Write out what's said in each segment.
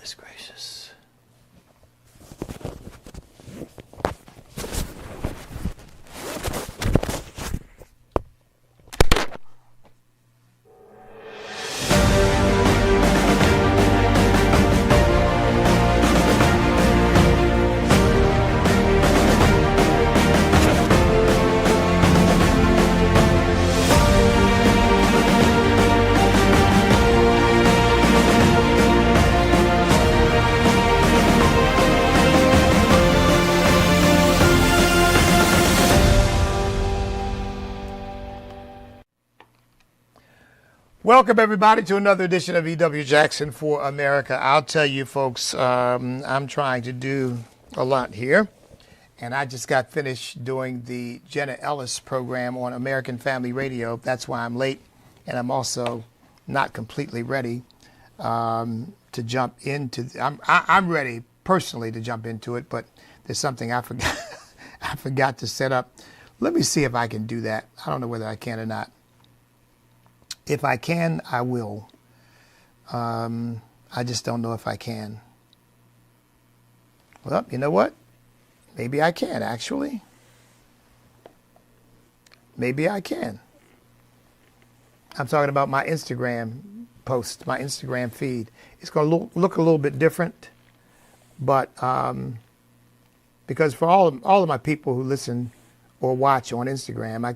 Goodness gracious. Welcome, everybody, to another edition of E.W. Jackson for America. I'll tell you, folks, I'm trying to do a lot here. And I just got finished doing the Jenna Ellis program on American Family Radio. That's why I'm late. And I'm also not completely ready to jump into. I'm ready personally to jump into it, but there's something I forgot. I forgot to set up. Let me see if I can do that. I don't know whether I can or not. If I can, I will. I just don't know if I can. Well, you know what? Maybe I can, actually. Maybe I can. I'm talking about my Instagram post, my Instagram feed. It's going to look a little bit different, but because for all of my people who listen or watch on Instagram, I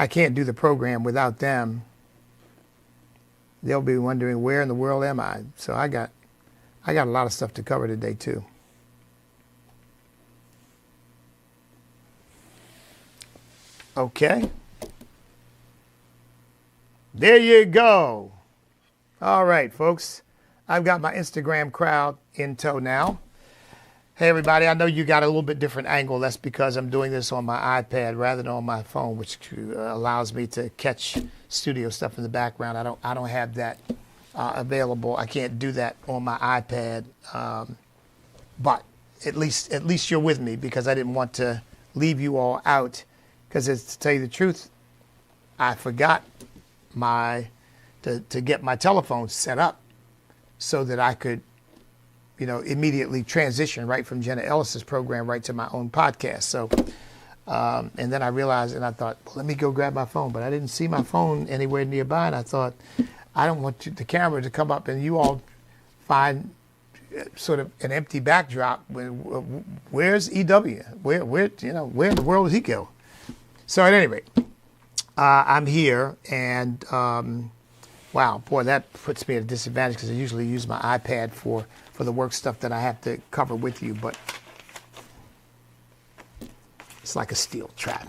can't do the program without them. They'll be wondering, where in the world am I? So I got a lot of stuff to cover today too. Okay. There you go. All right, folks. I've got my Instagram crowd in tow now. Hey, everybody, I know you got a little bit different angle. That's because I'm doing this on my iPad rather than on my phone, which allows me to catch studio stuff in the background. I don't have that available. I can't do that on my iPad. But at least you're with me, because I didn't want to leave you all out. Because to tell you the truth, I forgot to get my telephone set up so that I could immediately transition right from Jenna Ellis's program right to my own podcast. So, and then I realized, and I thought, well, let me go grab my phone, but I didn't see my phone anywhere nearby. And I thought, I don't want the camera to come up and you all find sort of an empty backdrop. Where's EW? Where in the world did he go? So at any rate, I'm here, and wow, boy, that puts me at a disadvantage, because I usually use my iPad for the work stuff that I have to cover with you, but it's like a steel trap.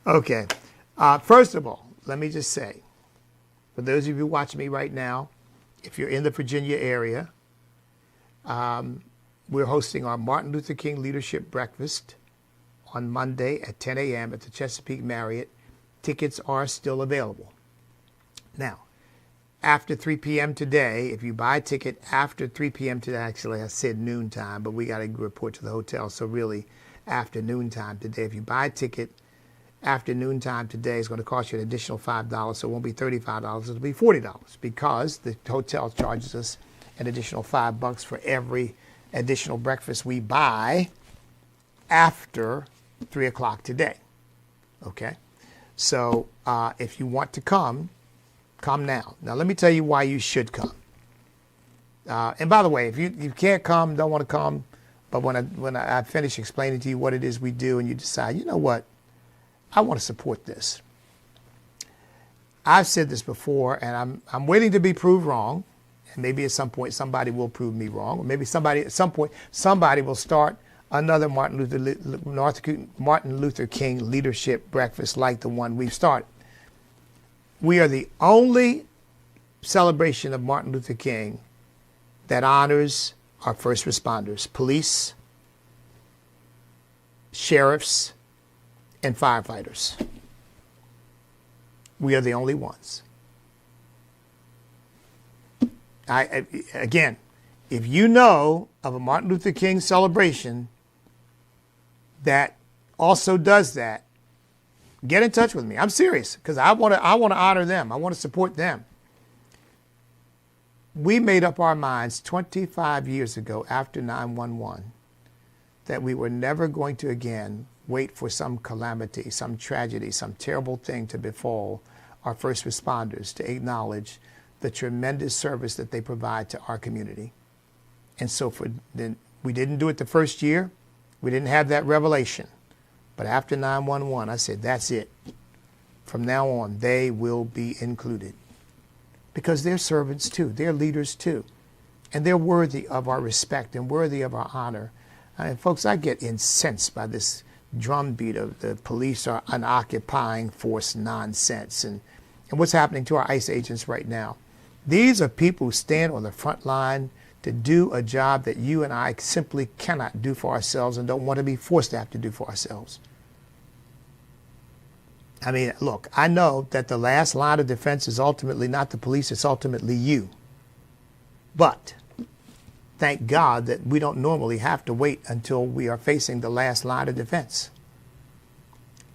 Okay. First of all, let me just say, for those of you watching me right now, if you're in the Virginia area, we're hosting our Martin Luther King Leadership Breakfast on Monday at 10 a.m. at the Chesapeake Marriott. Tickets are still available. Now, after 3 p.m. today, if you buy a ticket after 3 p.m. today, actually I said noontime, but we got to report to the hotel, so really after noontime today. If you buy a ticket after noontime today, it's going to cost you an additional $5, so it won't be $35, it'll be $40, because the hotel charges us an additional $5 for every additional breakfast we buy after 3 o'clock today. Okay? So if you want to come now. Now, let me tell you why you should come. And by the way, if you can't come, don't want to come, but when I finish explaining to you what it is we do, and you decide, you know what, I want to support this. I've said this before, and I'm waiting to be proved wrong. And maybe at some point somebody will prove me wrong, or maybe at some point somebody will start another Martin Luther King leadership breakfast like the one we've started. We are the only celebration of Martin Luther King that honors our first responders, police, sheriffs, and firefighters. We are the only ones. Again, if you know of a Martin Luther King celebration that also does that, get in touch with me. I'm serious, because I want to honor them. I want to support them. We made up our minds 25 years ago after 9/11 that we were never going to again wait for some calamity, some tragedy, some terrible thing to befall our first responders to acknowledge the tremendous service that they provide to our community. And so we didn't do it the first year. We didn't have that revelation. But after 9/11, I said, that's it. From now on, they will be included. Because they're servants too. They're leaders too. And they're worthy of our respect and worthy of our honor. And folks, I get incensed by this drumbeat of the police are an occupying force nonsense and what's happening to our ICE agents right now. These are people who stand on the front line to do a job that you and I simply cannot do for ourselves and don't want to be forced to have to do for ourselves. I mean, look, I know that the last line of defense is ultimately not the police, it's ultimately you. But thank God that we don't normally have to wait until we are facing the last line of defense.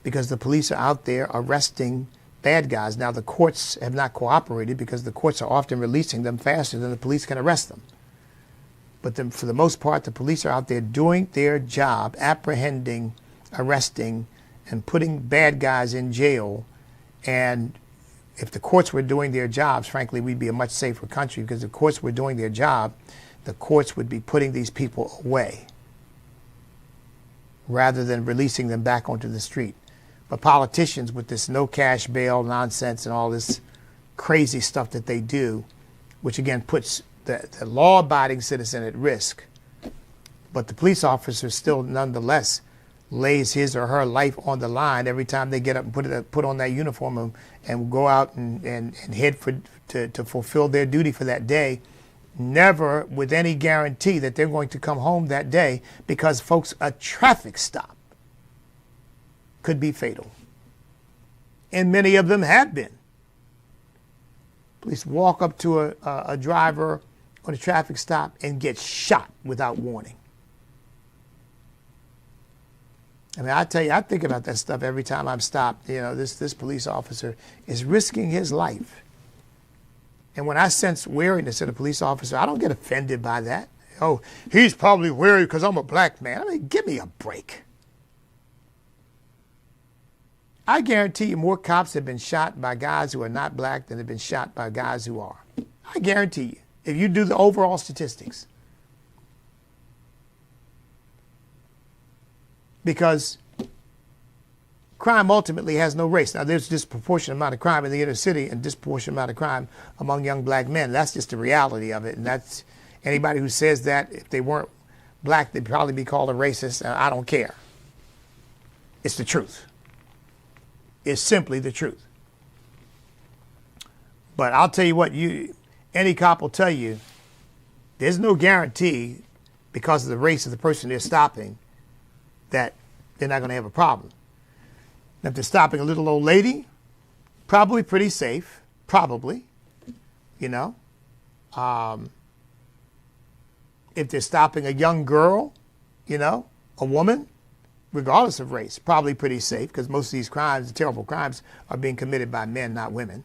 Because the police are out there arresting bad guys. Now, the courts have not cooperated because the courts are often releasing them faster than the police can arrest them. But for the most part, the police are out there doing their job, apprehending, arresting, and putting bad guys in jail. And if the courts were doing their jobs, frankly, we'd be a much safer country because if the courts were doing their job, the courts would be putting these people away rather than releasing them back onto the street. But politicians with this no cash bail nonsense and all this crazy stuff that they do, which again puts the law-abiding citizen at risk, but the police officer still nonetheless lays his or her life on the line every time they get up and put on that uniform and go out and head to fulfill their duty for that day, never with any guarantee that they're going to come home that day because, folks, a traffic stop could be fatal. And many of them have been. Police walk up to a driver on a traffic stop and get shot without warning. I mean, I tell you, I think about that stuff every time I'm stopped. You know, this police officer is risking his life. And when I sense wariness in a police officer, I don't get offended by that. Oh, he's probably wary because I'm a black man. I mean, give me a break. I guarantee you more cops have been shot by guys who are not black than have been shot by guys who are. I guarantee you, if you do the overall statistics. Because crime ultimately has no race. Now, there's a disproportionate amount of crime in the inner city and disproportionate amount of crime among young black men. That's just the reality of it. And that's anybody who says that, if they weren't black, they'd probably be called a racist. I don't care. It's the truth. It's simply the truth. But I'll tell you what, any cop will tell you, there's no guarantee because of the race of the person they're stopping that they're not going to have a problem. Now, if they're stopping a little old lady, probably pretty safe, probably, you know. If they're stopping a young girl, you know, a woman, regardless of race, probably pretty safe because most of these crimes, the terrible crimes, are being committed by men, not women.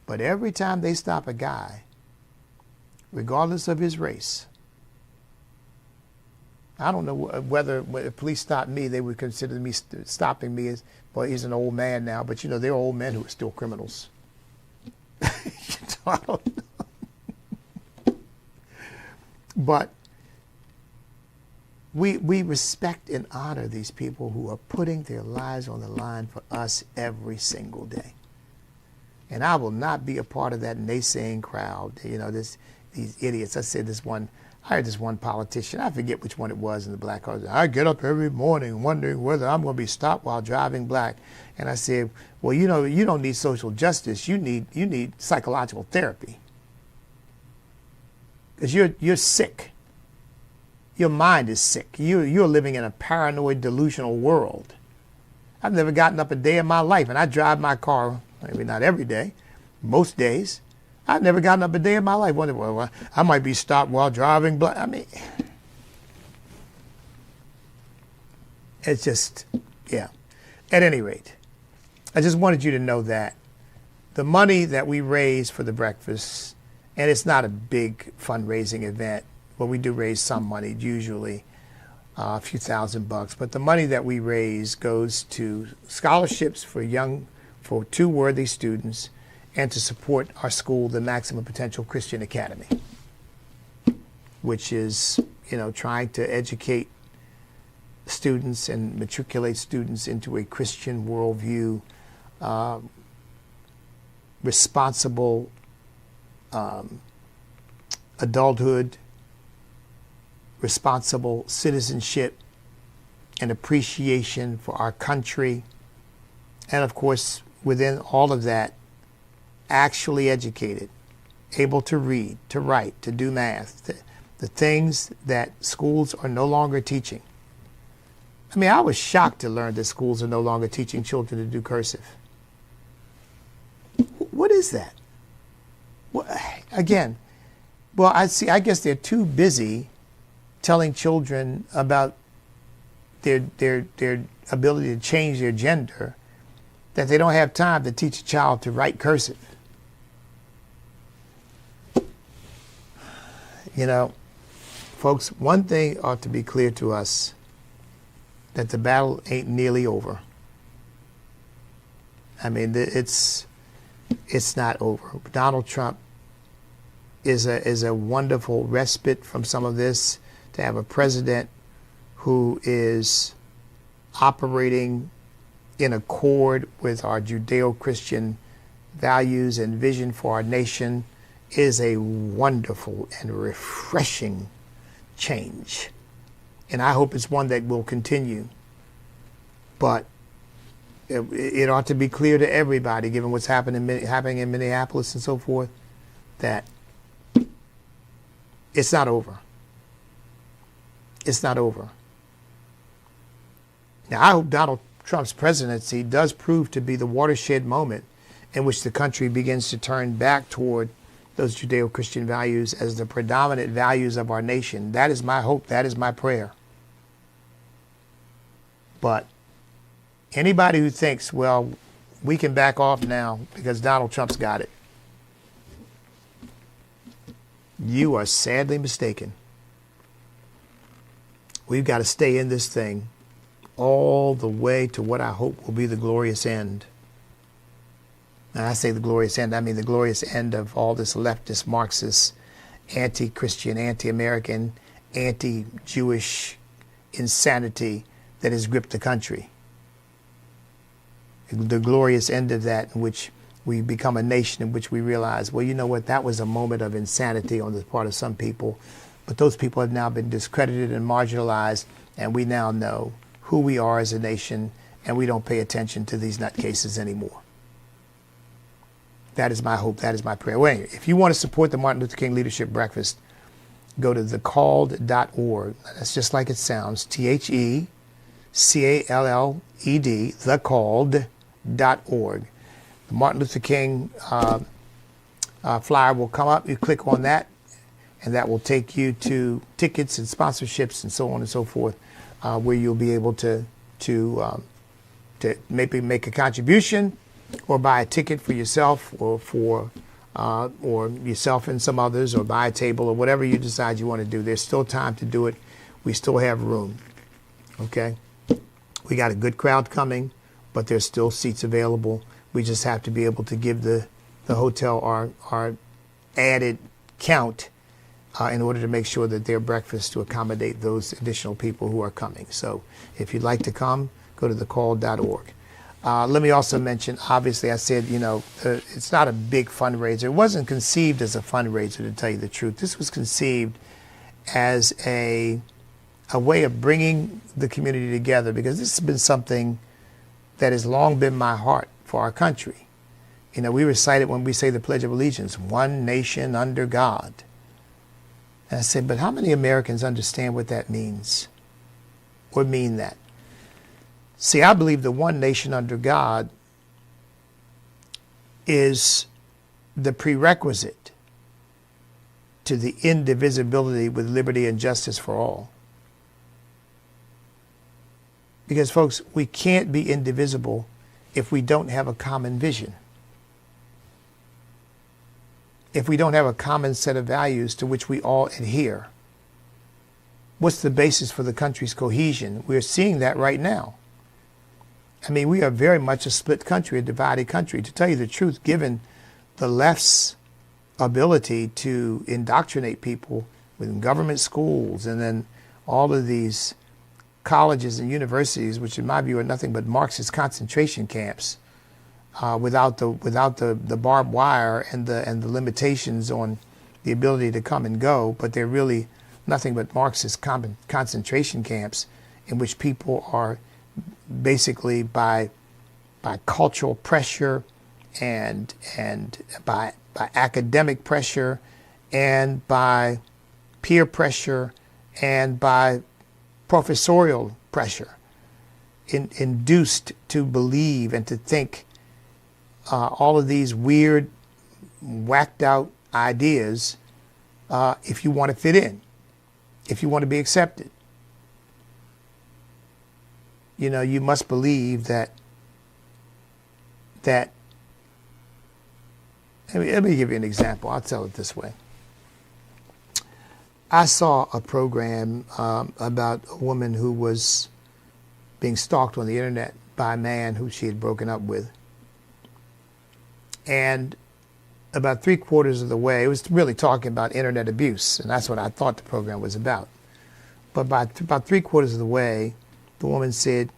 But every time they stop a guy, regardless of his race, I don't know whether the police stopped me, they would consider me stopping me as, well, he's an old man now, but you know, they're old men who are still criminals. I don't know. But we respect and honor these people who are putting their lives on the line for us every single day. And I will not be a part of that naysaying crowd. You know, these idiots. I heard this one politician, I forget which one it was in the black cars. I get up every morning wondering whether I'm going to be stopped while driving black. And I said, well, you know, you don't need social justice. You need psychological therapy. Because you're sick. Your mind is sick. You're living in a paranoid, delusional world. I've never gotten up a day in my life, and I drive my car, maybe not every day, most days. I've never gotten up a day in my life wondering, well, I might be stopped while driving black. I mean, it's just, yeah. At any rate, I just wanted you to know that the money that we raise for the breakfast And it's not a big fundraising event, but we do raise some money, usually a few $1,000. But the money that we raise goes to scholarships for two worthy students, and to support our school, the Maximum Potential Christian Academy, which is, trying to educate students and matriculate students into a Christian worldview, responsible adulthood, responsible citizenship, and appreciation for our country. And of course, within all of that, actually educated, able to read, to write, to do math, the things that schools are no longer teaching. I mean, I was shocked to learn that schools are no longer teaching children to do cursive. What is that? Again, well, I guess they're too busy telling children about their ability to change their gender that they don't have time to teach a child to write cursive. Folks, one thing ought to be clear to us, that the battle ain't nearly over. I mean, it's not over. Donald Trump is a wonderful respite from some of this, to have a president who is operating in accord with our Judeo-Christian values and vision for our nation is a wonderful and refreshing change. And I hope it's one that will continue. But it ought to be clear to everybody, given what's happening in Minneapolis and so forth, that it's not over. It's not over. Now, I hope Donald Trump's presidency does prove to be the watershed moment in which the country begins to turn back toward those Judeo-Christian values as the predominant values of our nation. That is my hope. That is my prayer. But anybody who thinks, well, we can back off now because Donald Trump's got it, you are sadly mistaken. We've got to stay in this thing all the way to what I hope will be the glorious end. And I say the glorious end, I mean the glorious end of all this leftist, Marxist, anti-Christian, anti-American, anti-Jewish insanity that has gripped the country. The glorious end of that, in which we become a nation in which we realize, well, you know what, that was a moment of insanity on the part of some people, but those people have now been discredited and marginalized, and we now know who we are as a nation, and we don't pay attention to these nutcases anymore. That is my hope. That is my prayer. Well, anyway, if you want to support the Martin Luther King Leadership Breakfast, go to thecalled.org. That's just like it sounds. TheCalled, thecalled.org. The Martin Luther King flyer will come up. You click on that, and that will take you to tickets and sponsorships and so on and so forth, where you'll be able to maybe make a contribution, or buy a ticket for yourself, or or yourself and some others, or buy a table, or whatever you decide you want to do. There's still time to do it. We still have room. Okay? We got a good crowd coming, but there's still seats available. We just have to be able to give the hotel our added count in order to make sure that their breakfast to accommodate those additional people who are coming. So if you'd like to come, go to thecall.org. Let me also mention, obviously, I said, it's not a big fundraiser. It wasn't conceived as a fundraiser, to tell you the truth. This was conceived as a way of bringing the community together, because this has been something that has long been my heart for our country. We recite it when we say the Pledge of Allegiance, one nation under God. And I said, but how many Americans understand what that means, or mean that? See, I believe the one nation under God is the prerequisite to the indivisibility with liberty and justice for all. Because, folks, we can't be indivisible if we don't have a common vision. if we don't have a common set of values to which we all adhere? What's the basis for the country's cohesion? We're seeing that right now. I mean, we are very much a split country, a divided country. To tell you the truth, given the left's ability to indoctrinate people within government schools and then all of these colleges and universities, which in my view are nothing but Marxist concentration camps, without the barbed wire and the limitations on the ability to come and go, but they're really nothing but Marxist concentration camps in which people are basically by cultural pressure and by academic pressure and by peer pressure and by professorial pressure induced to believe and to think all of these weird, whacked out ideas if you want to fit in, if you want to be accepted. You know, you must believe that let me give you an example. I'll tell it this way. I saw a program about a woman who was being stalked on the internet by a man who she had broken up with. And about 3/4 of the way, it was really talking about internet abuse, and that's what I thought the program was about. But by about 3/4 of the way, the woman said,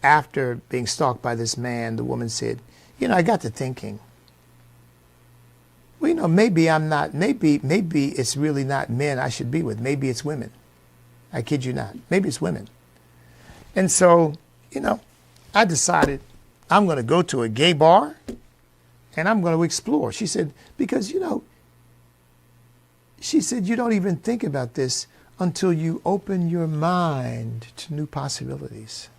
after being stalked by this man, the woman said, you know, I got to thinking, well, you know, maybe it's really not men I should be with. Maybe it's women. I kid you not. Maybe it's women. And so, you know, I decided I'm going to go to a gay bar and I'm going to explore. She said, because, you know, she said, you don't even think about this until you open your mind to new possibilities.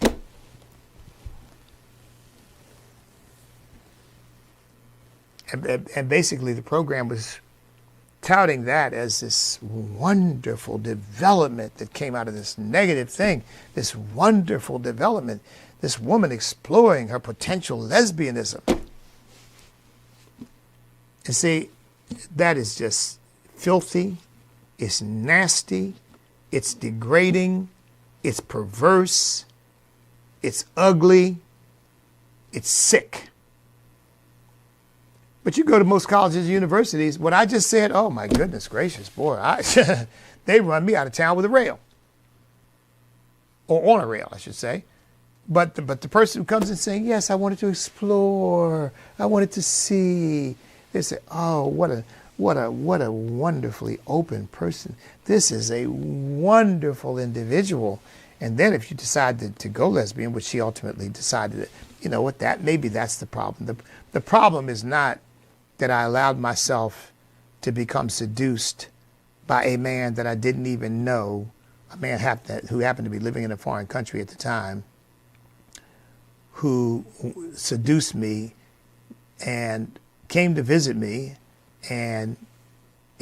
And basically the program was touting that as this wonderful development that came out of this negative thing, this wonderful development, this woman exploring her potential lesbianism. And see, that is just filthy, it's nasty, it's degrading, it's perverse, it's ugly, it's sick. But you go to most colleges and universities, what I just said, oh my goodness gracious, boy, they run me out of town with a rail. Or on a rail, I should say. But the person who comes in saying, yes, I wanted to explore, I wanted to see, they say, oh, what a wonderfully open person. This is a wonderful individual. And then if you decide to go lesbian, which she ultimately decided, you know what, maybe that's the problem. The problem is not that I allowed myself to become seduced by a man that I didn't even know, a man who happened to be living in a foreign country at the time, who seduced me and came to visit me, and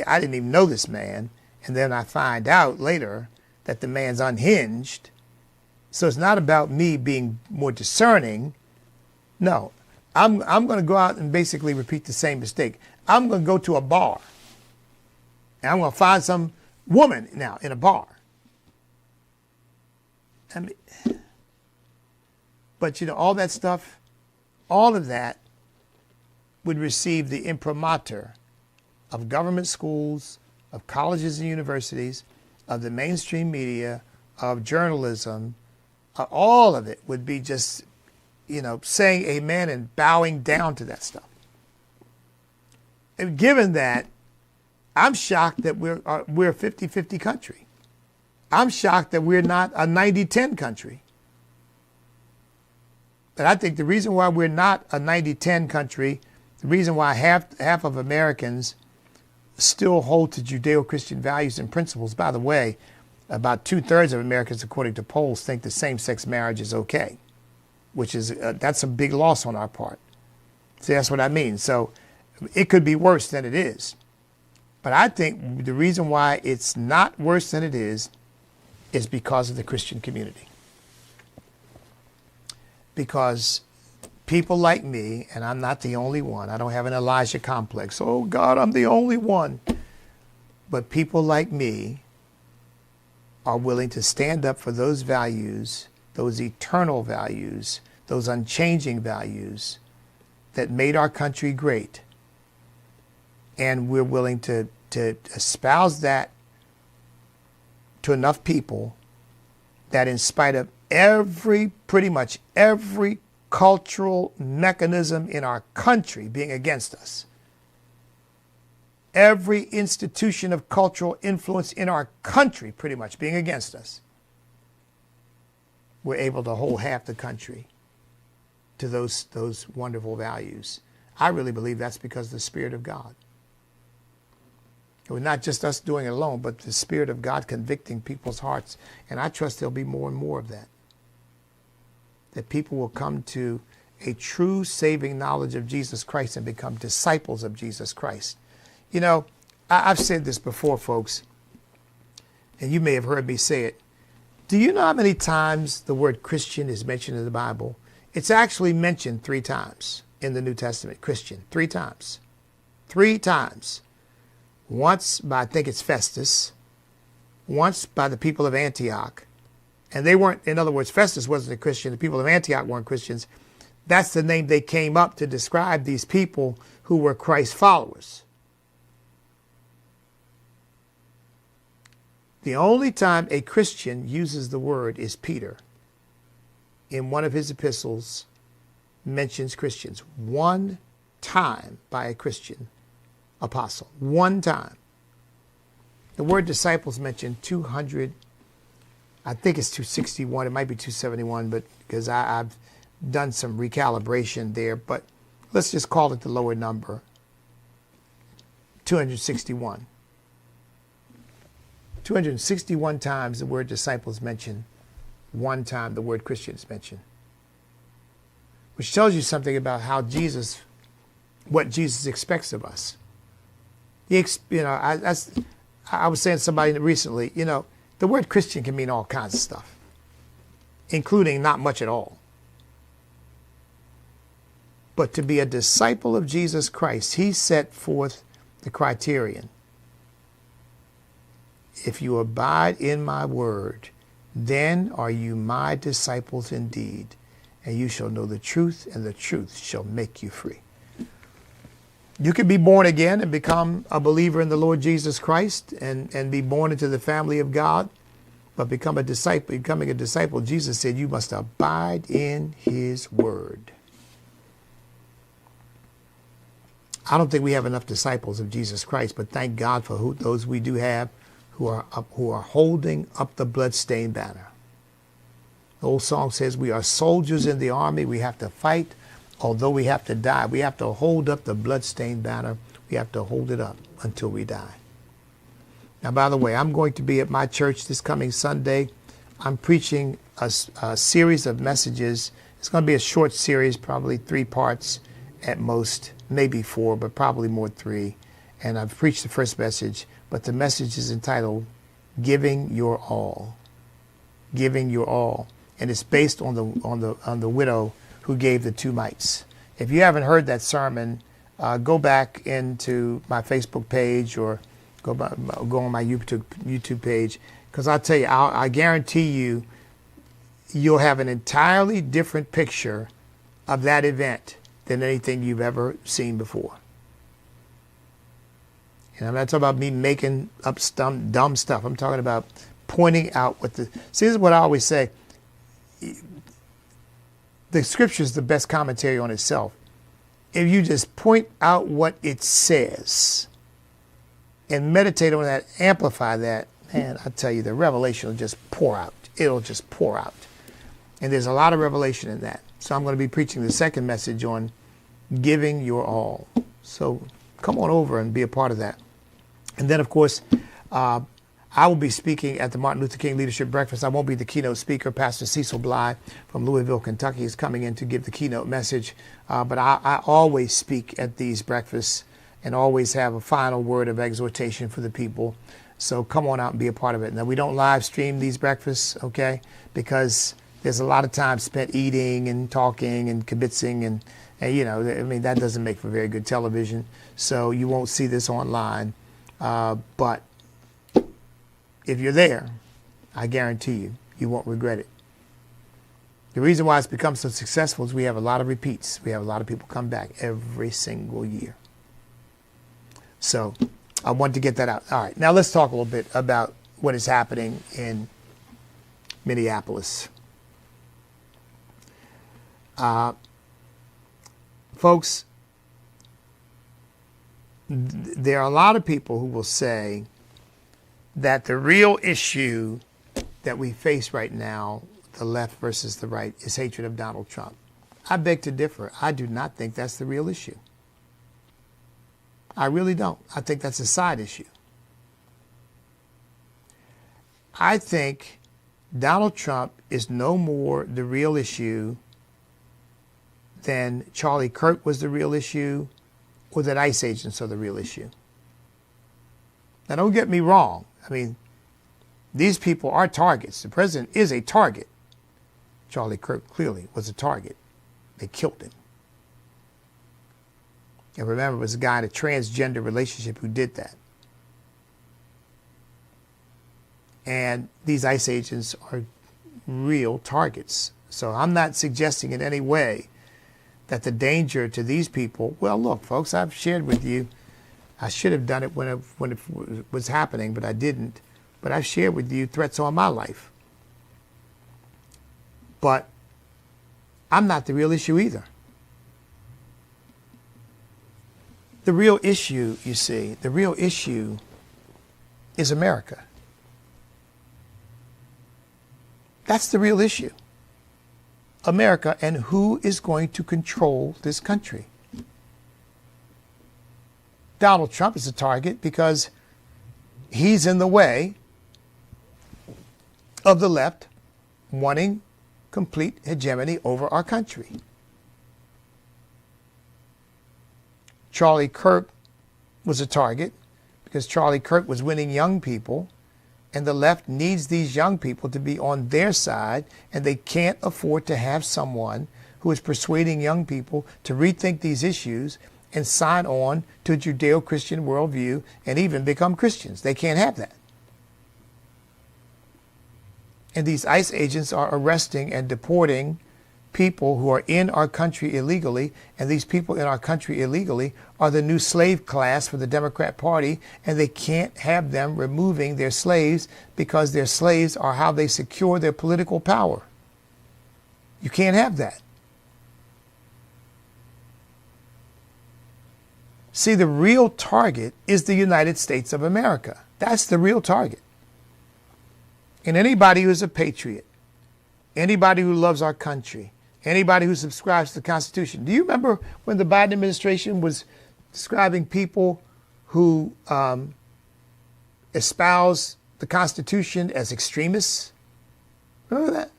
I didn't even know this man, and then I find out later that the man's unhinged. So it's not about me being more discerning. No, I'm going to go out and basically repeat the same mistake. I'm going to go to a bar, and I'm going to find some woman now in a bar. I mean, but you know, all that stuff, all of that would receive the imprimatur of government schools, of colleges and universities, of the mainstream media, of journalism. All of it would be just, you know, saying amen and bowing down to that stuff. And given that, I'm shocked that we're a 50-50 country. I'm shocked that we're not a 90-10 country. But I think the reason why we're not a 90-10 country, the reason why half of Americans still hold to Judeo-Christian values and principles, by the way, about 2/3 of Americans, according to polls, think that same-sex marriage is okay, which is, that's a big loss on our part. See, that's what I mean. So it could be worse than it is. But I think the reason why it's not worse than it is because of the Christian community. Because people like me, and I'm not the only one. I don't have an Elijah complex. Oh, God, I'm the only one. But people like me are willing to stand up for those values, those eternal values, those unchanging values that made our country great. And we're willing to espouse that to enough people that in spite of pretty much every cultural mechanism in our country being against us, every institution of cultural influence in our country pretty much being against us, we're able to hold half the country to those wonderful values. I really believe that's because of the Spirit of God. It was not just us doing it alone, but the Spirit of God convicting people's hearts. And I trust there'll be more and more of that. That people will come to a true saving knowledge of Jesus Christ and become disciples of Jesus Christ. You know, I've said this before, folks, and you may have heard me say it. Do you know how many times the word Christian is mentioned in the Bible? It's actually mentioned 3 times in the New Testament, Christian, 3 times. 3 times. Once by, I think it's Festus, once by the people of Antioch. And they weren't, in other words, Festus wasn't a Christian. The people of Antioch weren't Christians. That's the name they came up to describe these people who were Christ followers. The only time a Christian uses the word is Peter. In one of his epistles, mentions Christians. 1 time by a Christian apostle. 1 time. The word disciples mentioned 200, I think it's 261, it might be 271, but because I've done some recalibration there, but let's just call it the lower number, 261. 261 times the word disciples mentioned, 1 time the word Christian is mentioned. Which tells you something about how what Jesus expects of us. I was saying to somebody recently, the word Christian can mean all kinds of stuff, including not much at all. But to be a disciple of Jesus Christ, he set forth the criterion. If you abide in my word, then are you my disciples indeed, and you shall know the truth, and the truth shall make you free. You can be born again and become a believer in the Lord Jesus Christ and be born into the family of God, but becoming a disciple, Jesus said you must abide in his word. I don't think we have enough disciples of Jesus Christ, but thank God for those we do have who are holding up the bloodstained banner. The old song says we are soldiers in the army. We have to fight. Although we have to die, we have to hold up the bloodstained banner. We have to hold it up until we die. Now, by the way, I'm going to be at my church this coming Sunday. I'm preaching a series of messages. It's going to be a short series, probably 3 parts at most, maybe 4, but probably more 3. And I've preached the first message, but the message is entitled Giving Your All. Giving Your All. And it's based on the widow who gave the 2 mites. If you haven't heard that sermon, go back into my Facebook page or go on my YouTube page, because I'll tell you, I guarantee you'll have an entirely different picture of that event than anything you've ever seen before. And I'm not talking about me making up dumb stuff. I'm talking about pointing out see, this is what I always say. The scripture is the best commentary on itself. If you just point out what it says and meditate on that, amplify that, man, I tell you, the revelation will just pour out. It'll just pour out. And there's a lot of revelation in that. So I'm going to be preaching the second message on giving your all. So come on over and be a part of that. And then, of course, I will be speaking at the Martin Luther King Leadership Breakfast. I won't be the keynote speaker. Pastor Cecil Bly from Louisville, Kentucky is coming in to give the keynote message. But I always speak at these breakfasts and always have a final word of exhortation for the people. So come on out and be a part of it. Now, we don't live stream these breakfasts, okay, because there's a lot of time spent eating and talking and kibitzing and you know, I mean, that doesn't make for very good television. So you won't see this online. But if you're there, I guarantee you, you won't regret it. The reason why it's become so successful is we have a lot of repeats. We have a lot of people come back every single year. So I wanted to get that out. All right, now let's talk a little bit about what is happening in Minneapolis. Folks, there are a lot of people who will say that the real issue that we face right now, the left versus the right, is hatred of Donald Trump. I beg to differ. I do not think that's the real issue. I really don't. I think that's a side issue. I think Donald Trump is no more the real issue than Charlie Kirk was the real issue, or that ICE agents are the real issue. Now, don't get me wrong. I mean, these people are targets. The president is a target. Charlie Kirk clearly was a target. They killed him. And remember, it was a guy in a transgender relationship who did that. And these ICE agents are real targets. So I'm not suggesting in any way that the danger to these people, well, look, folks, I've shared with you, I should have done it when it was happening, but I didn't. But I've shared with you threats on my life. But I'm not the real issue either. The real issue, you see, the real issue is America. That's the real issue. America, and who is going to control this country. Donald Trump is a target because he's in the way of the left wanting complete hegemony over our country. Charlie Kirk was a target because Charlie Kirk was winning young people, and the left needs these young people to be on their side, and they can't afford to have someone who is persuading young people to rethink these issues and sign on to a Judeo-Christian worldview and even become Christians. They can't have that. And these ICE agents are arresting and deporting people who are in our country illegally, and these people in our country illegally are the new slave class for the Democrat Party, and they can't have them removing their slaves because their slaves are how they secure their political power. You can't have that. See, the real target is the United States of America. That's the real target. And anybody who's a patriot, anybody who loves our country, anybody who subscribes to the Constitution. Do you remember when the Biden administration was describing people who espouse the Constitution as extremists? Remember that?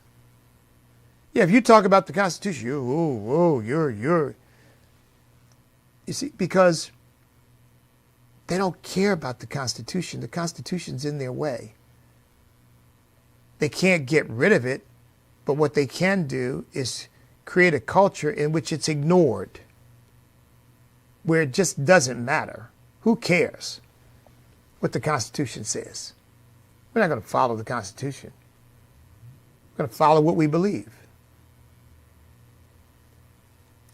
Yeah, if you talk about the Constitution, you're. You see, because they don't care about the Constitution. The Constitution's in their way. They can't get rid of it, but what they can do is create a culture in which it's ignored, where it just doesn't matter. Who cares what the Constitution says? We're not going to follow the Constitution. We're going to follow what we believe.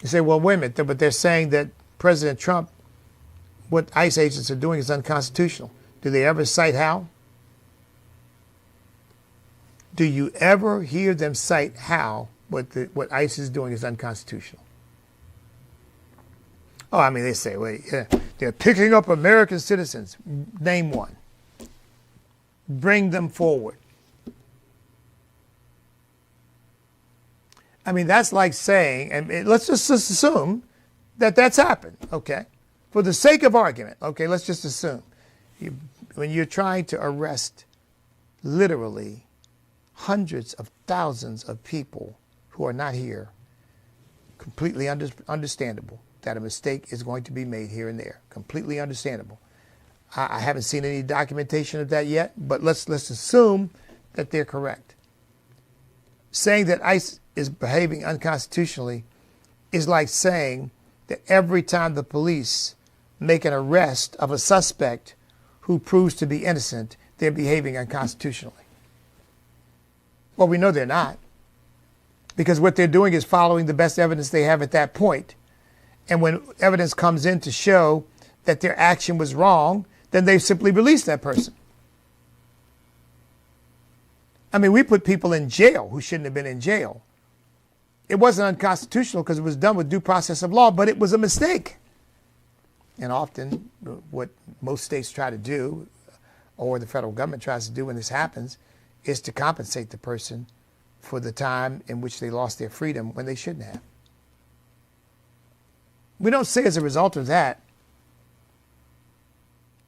You say, well, wait a minute, but they're saying that President Trump, what ICE agents are doing is unconstitutional. Do they ever cite how? Do you ever hear them cite how what ICE is doing is unconstitutional? Oh, I mean, they say, wait, yeah, they're picking up American citizens. Name one. Bring them forward. I mean, that's like saying, and let's just assume that that's happened, okay? For the sake of argument, okay, let's just assume. When you're trying to arrest literally hundreds of thousands of people who are not here, completely understandable that a mistake is going to be made here and there. Completely understandable. I haven't seen any documentation of that yet, but let's assume that they're correct. saying that ICE is behaving unconstitutionally is like saying that every time the police make an arrest of a suspect who proves to be innocent, they're behaving unconstitutionally. Well, we know they're not, because what they're doing is following the best evidence they have at that point. And when evidence comes in to show that their action was wrong, then they simply release that person. I mean, we put people in jail who shouldn't have been in jail. It wasn't unconstitutional because it was done with due process of law, but it was a mistake. And often what most states try to do, or the federal government tries to do when this happens, is to compensate the person for the time in which they lost their freedom when they shouldn't have. We don't say as a result of that,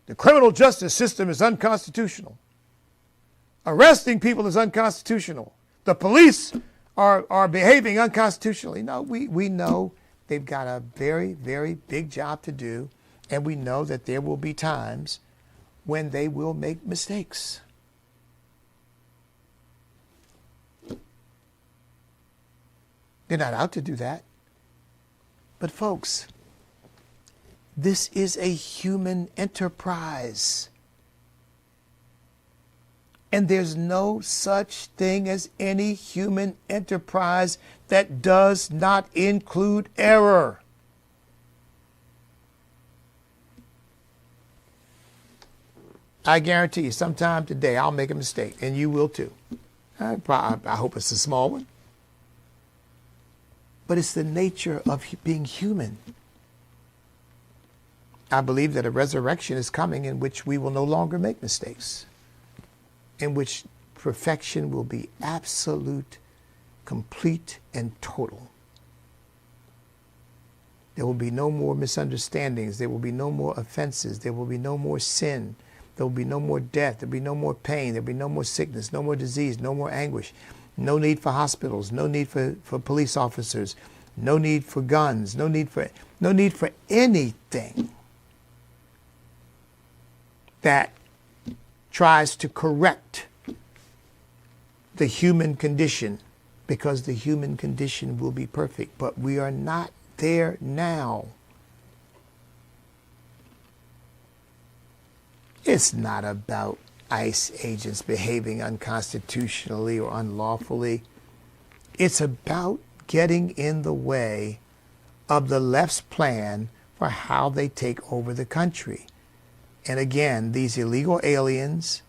the criminal justice system is unconstitutional. Arresting people is unconstitutional. The police are behaving unconstitutionally. No, we know they've got a very, very big job to do, and we know that there will be times when they will make mistakes. They're not out to do that. But folks, this is a human enterprise. And there's no such thing as any human enterprise that does not include error. I guarantee you, sometime today, I'll make a mistake, and you will too. I hope it's a small one. But it's the nature of being human. I believe that a resurrection is coming in which we will no longer make mistakes, in which perfection will be absolute, complete, and total. There will be no more misunderstandings. There will be no more offenses. There will be no more sin. There will be no more death. There will be no more pain. There will be no more sickness, no more disease, no more anguish. No need for hospitals, no need for police officers, no need for guns, no need for anything that tries to correct the human condition, because the human condition will be perfect. But we are not there now. It's not about ICE agents behaving unconstitutionally or unlawfully. It's about getting in the way of the left's plan for how they take over the country. And again, these illegal aliens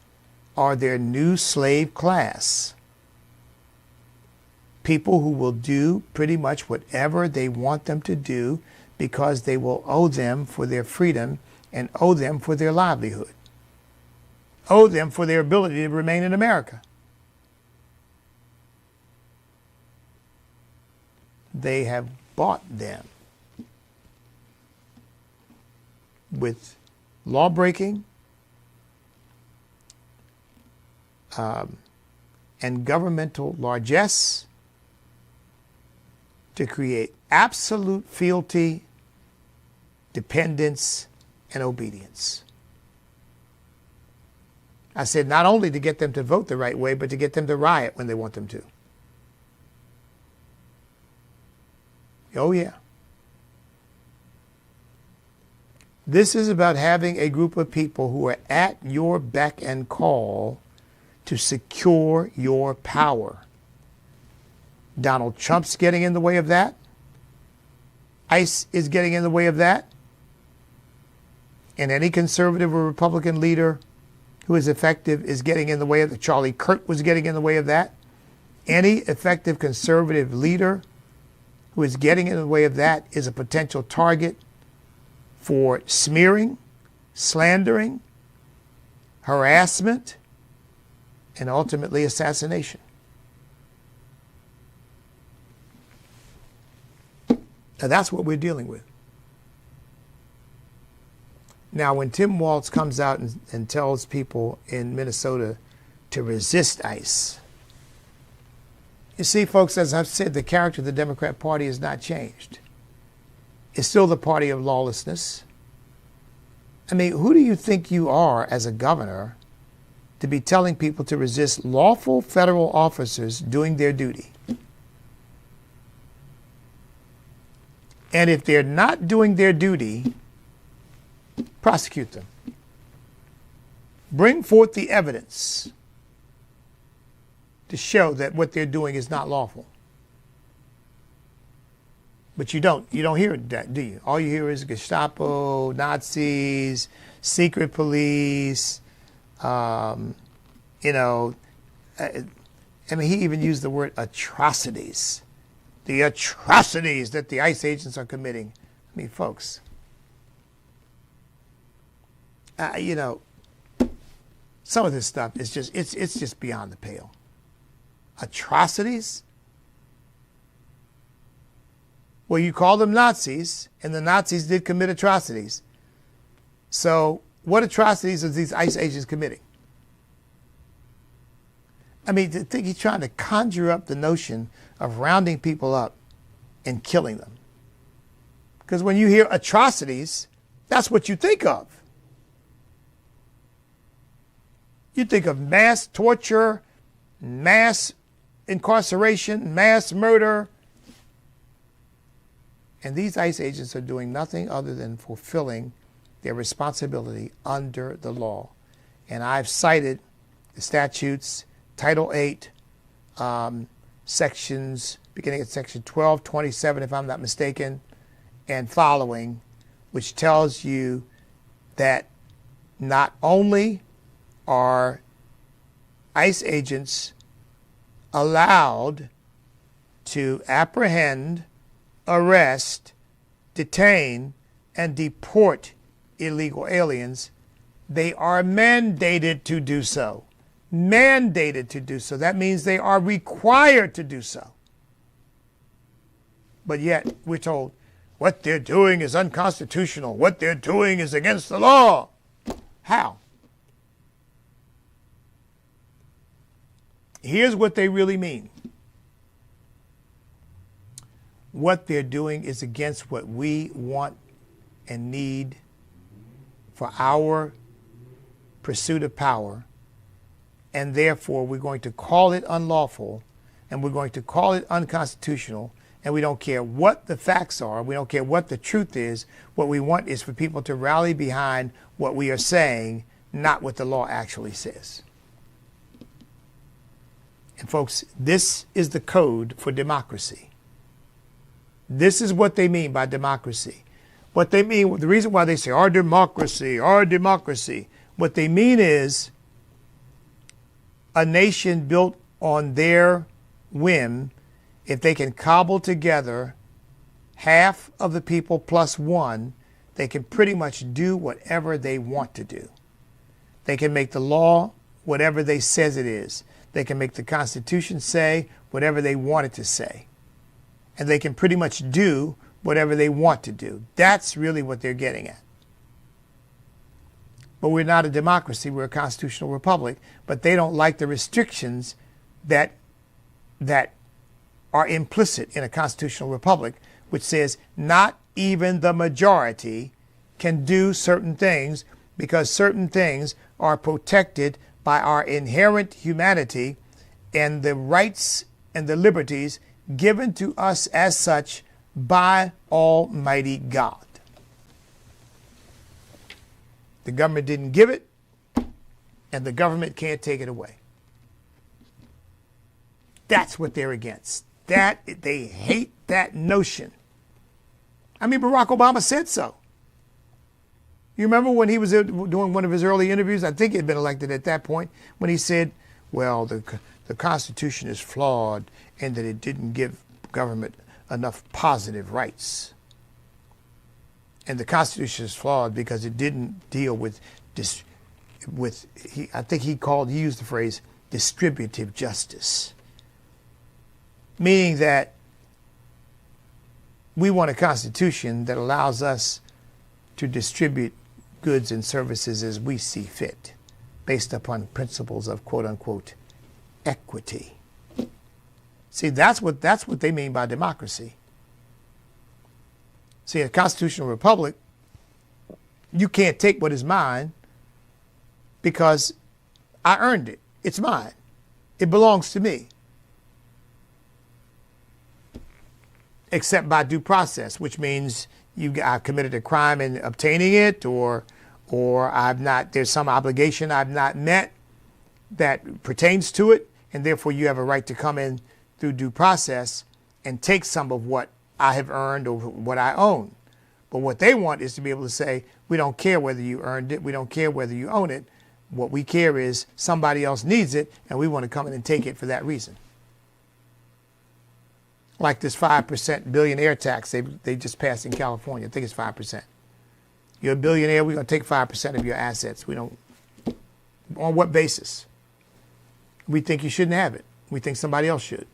are their new slave class. People who will do pretty much whatever they want them to do because they will owe them for their freedom and owe them for their livelihood. Owe them for their ability to remain in America. They have bought them with law-breaking and governmental largesse to create absolute fealty, dependence, and obedience. I said not only to get them to vote the right way, but to get them to riot when they want them to. Oh, yeah. This is about having a group of people who are at your beck and call to secure your power. Donald Trump's getting in the way of that. ICE is getting in the way of that. And any conservative or Republican leader who is effective is getting in the way of it. Charlie Kirk was getting in the way of that. Any effective conservative leader who is getting in the way of that is a potential target for smearing, slandering, harassment, and ultimately assassination. Now that's what we're dealing with. Now, when Tim Walz comes out and tells people in Minnesota to resist ICE, you see, folks, as I've said, the character of the Democrat Party has not changed. It's still the party of lawlessness. I mean, who do you think you are as a governor to be telling people to resist lawful federal officers doing their duty. And if they're not doing their duty, prosecute them. Bring forth the evidence to show that what they're doing is not lawful. But you don't hear that, do you? All you hear is Gestapo, Nazis, secret police, he even used the word atrocities. The atrocities that the ICE agents are committing. I mean, folks, some of this stuff is just, it's just beyond the pale. Atrocities? Well, you call them Nazis, and the Nazis did commit atrocities. So what atrocities are these ICE agents committing? I mean, to think he's trying to conjure up the notion of rounding people up and killing them. Because when you hear atrocities, that's what you think of. You think of mass torture, mass incarceration, mass murder. And these ICE agents are doing nothing other than fulfilling their responsibility under the law. And I've cited the statutes, Title 8, sections, beginning at section 1227, if I'm not mistaken, and following, which tells you that not only are ICE agents allowed to apprehend, arrest, detain, and deport illegal aliens, they are mandated to do so. Mandated to do so. That means they are required to do so. But yet we're told what they're doing is unconstitutional. What they're doing is against the law. How? Here's what they really mean. What they're doing is against what we want and need for our pursuit of power, and therefore we're going to call it unlawful, and we're going to call it unconstitutional, and we don't care what the facts are, we don't care what the truth is. What we want is for people to rally behind what we are saying, not what the law actually says. And folks, this is the code for democracy. This is what they mean by democracy. What they mean, the reason why they say our democracy, what they mean is a nation built on their whim. If they can cobble together half of the people plus one, they can pretty much do whatever they want to do. They can make the law whatever they says it is. They can make the Constitution say whatever they want it to say. And they can pretty much do whatever they want to do. That's really what they're getting at. But we're not a democracy, we're a constitutional republic, but they don't like the restrictions that are implicit in a constitutional republic, which says not even the majority can do certain things because certain things are protected by our inherent humanity and the rights and the liberties given to us as such by Almighty God. The government didn't give it, and the government can't take it away. That's what they're against. They hate that notion. I mean, Barack Obama said so. You remember when he was doing one of his early interviews? I think he had been elected at that point, when he said, well, the Constitution is flawed in that it didn't give government enough positive rights. And the Constitution is flawed because it didn't deal with I think he used the phrase distributive justice. Meaning that we want a constitution that allows us to distribute goods and services as we see fit, based upon principles of quote unquote equity. See, that's what they mean by democracy. See, a constitutional republic, you can't take what is mine because I earned it. It's mine. It belongs to me. Except by due process, which means I've committed a crime in obtaining it, or there's some obligation I've not met that pertains to it, and therefore you have a right to come in through due process and take some of what I have earned or what I own. But what they want is to be able to say, we don't care whether you earned it, we don't care whether you own it. What we care is somebody else needs it, and we want to come in and take it for that reason. Like this 5% billionaire tax they just passed in California. I think it's 5%. You're a billionaire, we're going to take 5% of your assets. We don't. On what basis? We think you shouldn't have it. We think somebody else should.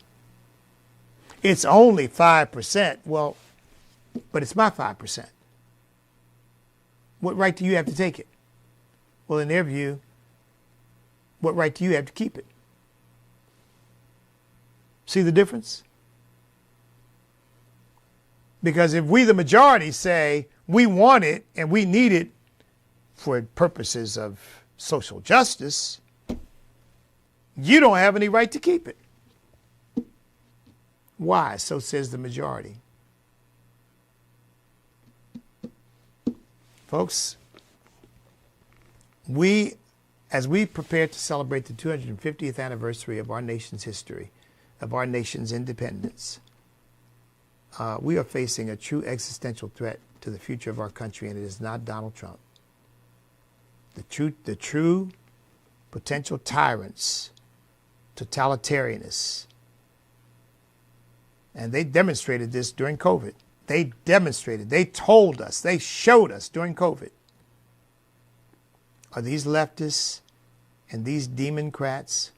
It's only 5%. Well, but it's my 5%. What right do you have to take it? Well, in their view, what right do you have to keep it? See the difference? Because if we, the majority, say we want it and we need it for purposes of social justice, you don't have any right to keep it. Why? So says the majority. Folks, as we prepare to celebrate the 250th anniversary of our nation's history, of our nation's independence, we are facing a true existential threat to the future of our country, and it is not Donald Trump. The true potential tyrants, totalitarianists, and they demonstrated this during COVID. They demonstrated, they told us, they showed us during COVID, are these leftists and these democrats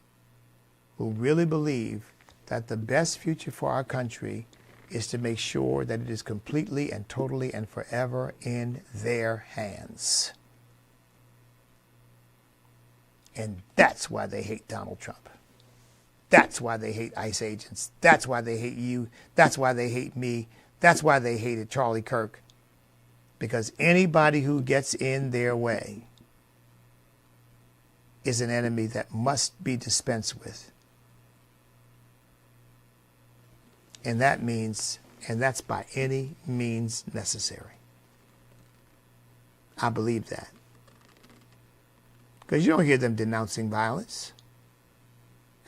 who really believe that the best future for our country is to make sure that it is completely and totally and forever in their hands. And that's why they hate Donald Trump. That's why they hate ICE agents. That's why they hate you. That's why they hate me. That's why they hated Charlie Kirk. Because anybody who gets in their way is an enemy that must be dispensed with. And that means, and that's by any means necessary. I believe that. Because you don't hear them denouncing violence.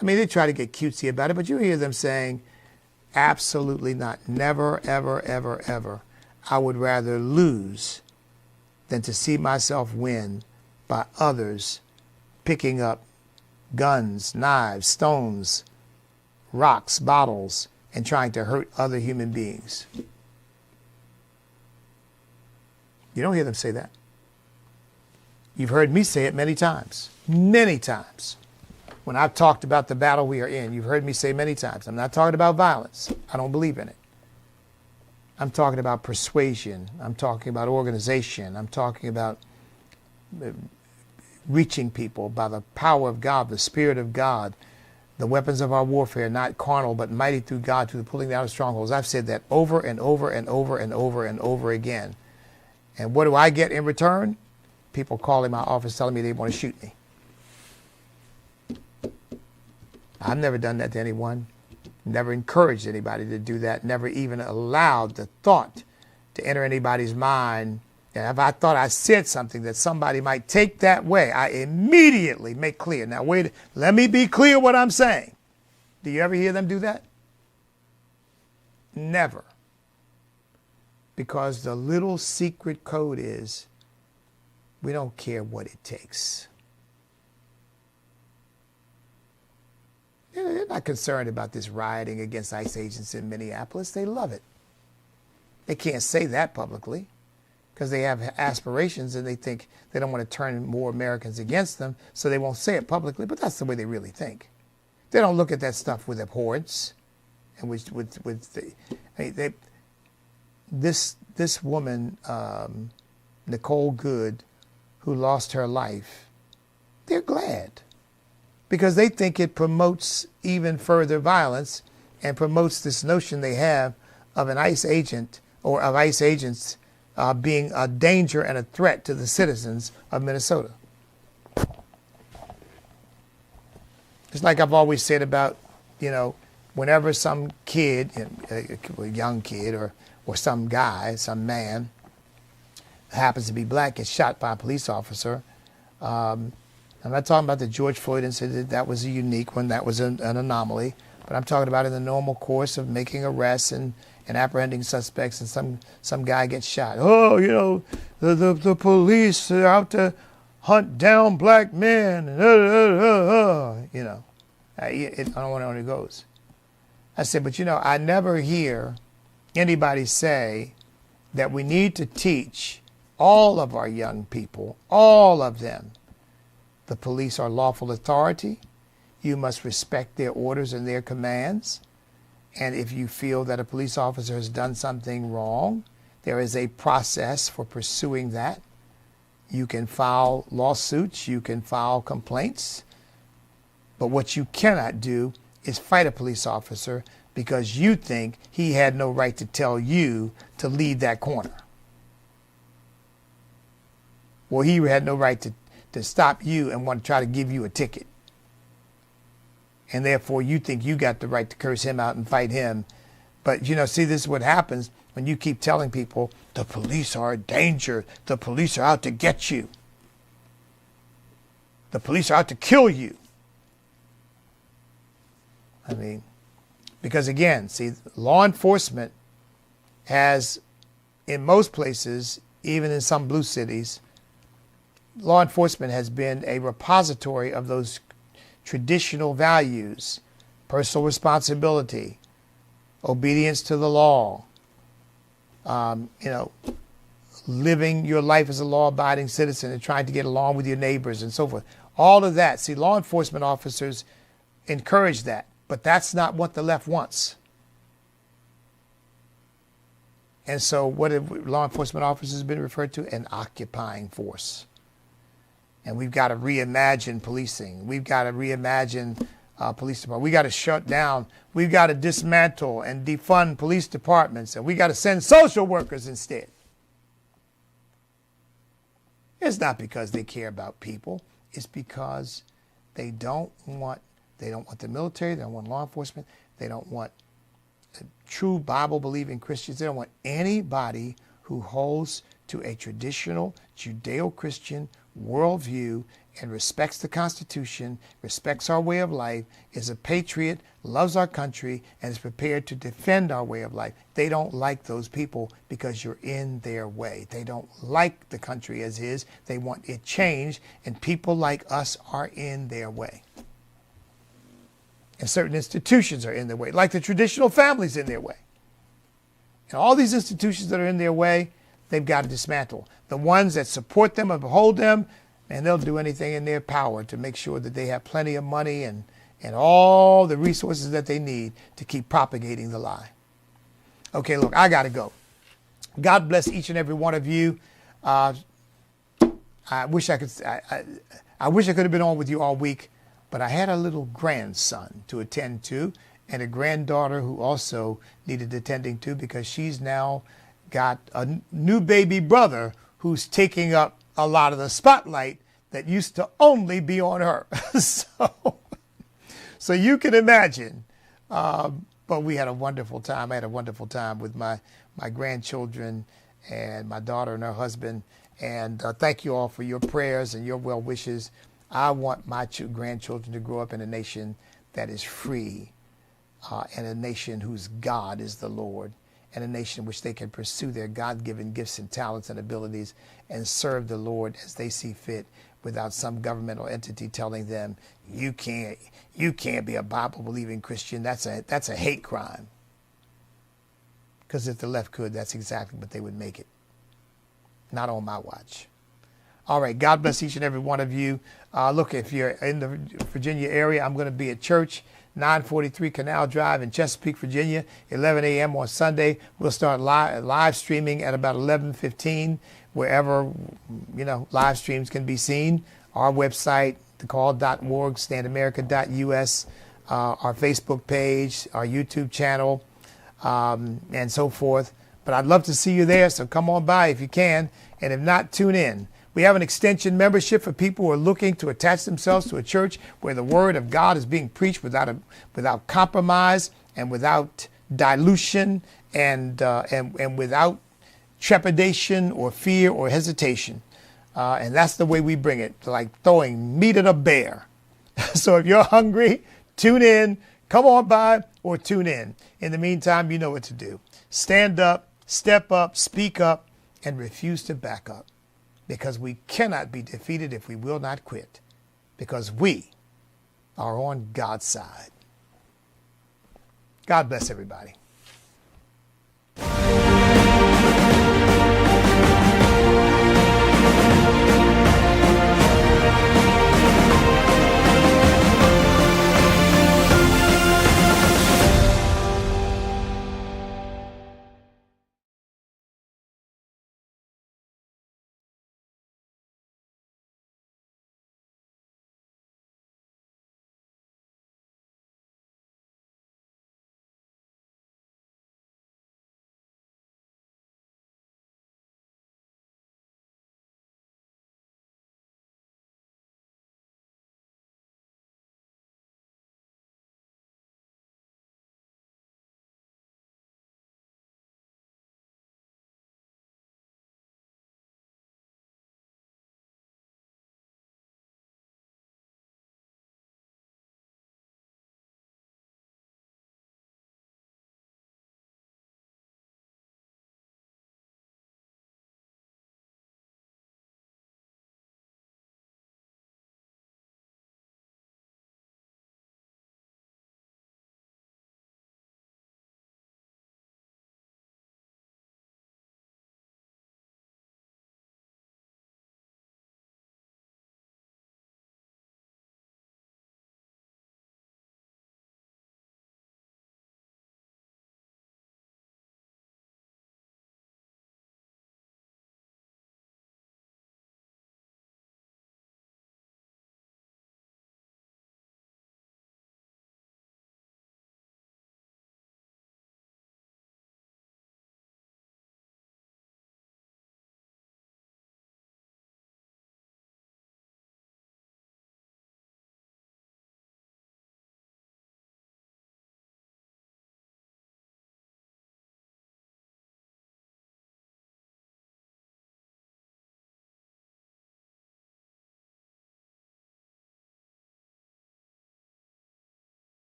I mean, they try to get cutesy about it, but you hear them saying, absolutely not. Never, ever, ever, ever. I would rather lose than to see myself win by others picking up guns, knives, stones, rocks, bottles, and trying to hurt other human beings. You don't hear them say that. You've heard me say it many times. Many times. When I've talked about the battle we are in, you've heard me say many times, I'm not talking about violence. I don't believe in it. I'm talking about persuasion. I'm talking about organization. I'm talking about reaching people by the power of God, the Spirit of God, the weapons of our warfare, not carnal, but mighty through God to the pulling down of strongholds. I've said that over and over and over and over and over again. And what do I get in return? People calling my office telling me they want to shoot me. I've never done that to anyone. Never encouraged anybody to do that. Never even allowed the thought to enter anybody's mind. And if I thought I said something that somebody might take that way, I immediately make clear. Now, wait, let me be clear what I'm saying. Do you ever hear them do that? Never. Because the little secret code is, we don't care what it takes. They're not concerned about this rioting against ICE agents in Minneapolis. They love it. They can't say that publicly because they have aspirations and they think they don't want to turn more Americans against them, so they won't say it publicly, but that's the way they really think. They don't look at that stuff with abhorrence. And this woman, Nicole Good, who lost her life, they're glad because they think it promotes even further violence and promotes this notion they have of an ICE agent or of ICE agents being a danger and a threat to the citizens of Minnesota. It's like I've always said about, whenever some kid, a young kid or some guy, some man, happens to be black, gets shot by a police officer. I'm not talking about the George Floyd incident. That was a unique one. That was an anomaly. But I'm talking about in the normal course of making arrests and apprehending suspects, and some guy gets shot. Oh, the police are out to hunt down black men. I don't know where it goes. I said, but I never hear anybody say that we need to teach all of our young people, all of them, the police are lawful authority. You must respect their orders and their commands. And if you feel that a police officer has done something wrong, there is a process for pursuing that. You can file lawsuits, you can file complaints, but what you cannot do is fight a police officer because you think he had no right to tell you to leave that corner. Well, he had no right to stop you and want to try to give you a ticket. And therefore you think you got the right to curse him out and fight him. But see, this is what happens when you keep telling people the police are a danger. The police are out to get you. The police are out to kill you. I mean, because again, see, law enforcement has, in most places, even in some blue cities, law enforcement has been a repository of those traditional values: personal responsibility, obedience to the law, living your life as a law-abiding citizen and trying to get along with your neighbors and so forth. All of that. See, law enforcement officers encourage that, but that's not what the left wants. And so what have law enforcement officers been referred to? An occupying force. And we've got to reimagine policing. We've got to reimagine police department. We got to shut down. We've got to dismantle and defund police departments, and we got to send social workers instead. It's not because they care about people. It's because they don't want the military. They don't want law enforcement. They don't want true Bible-believing Christians. They don't want anybody who holds to a traditional Judeo-Christian worldview and respects the Constitution, respects our way of life, is a patriot, loves our country, and is prepared to defend our way of life. They don't like those people because you're in their way. They don't like the country as is. They want it changed, and people like us are in their way. And certain institutions are in their way, like the traditional family's in their way. And all these institutions that are in their way, they've got to dismantle. The ones that support them and uphold them, and they'll do anything in their power to make sure that they have plenty of money and all the resources that they need to keep propagating the lie. Okay, look, I got to go. God bless each and every one of you. I wish I could have been on with you all week, but I had a little grandson to attend to and a granddaughter who also needed attending to because she's now got a new baby brother who's taking up a lot of the spotlight that used to only be on her. So you can imagine. But we had a wonderful time. I had a wonderful time with my grandchildren and my daughter and her husband. And thank you all for your prayers and your well wishes. I want my grandchildren to grow up in a nation that is free, and a nation whose God is the Lord, and a nation in which they can pursue their God-given gifts and talents and abilities and serve the Lord as they see fit without some governmental entity telling them, you can't be a Bible-believing Christian. That's a hate crime. Because if the left could, that's exactly what they would make it. Not on my watch. All right, God bless each and every one of you. Look, if you're in the Virginia area, I'm going to be at church, 943 Canal Drive in Chesapeake, Virginia, 11 a.m. on Sunday. We'll start live streaming at about 11:15, wherever live streams can be seen. Our website, thecall.org, standamerica.us, our Facebook page, our YouTube channel, and so forth. But I'd love to see you there, so come on by if you can. And if not, tune in. We have an extension membership for people who are looking to attach themselves to a church where the word of God is being preached without compromise and without dilution and without trepidation or fear or hesitation. And that's the way we bring it, like throwing meat at a bear. So if you're hungry, tune in, come on by, or tune in. In the meantime, you know what to do. Stand up, step up, speak up, and refuse to back up. Because we cannot be defeated if we will not quit. Because we are on God's side. God bless everybody.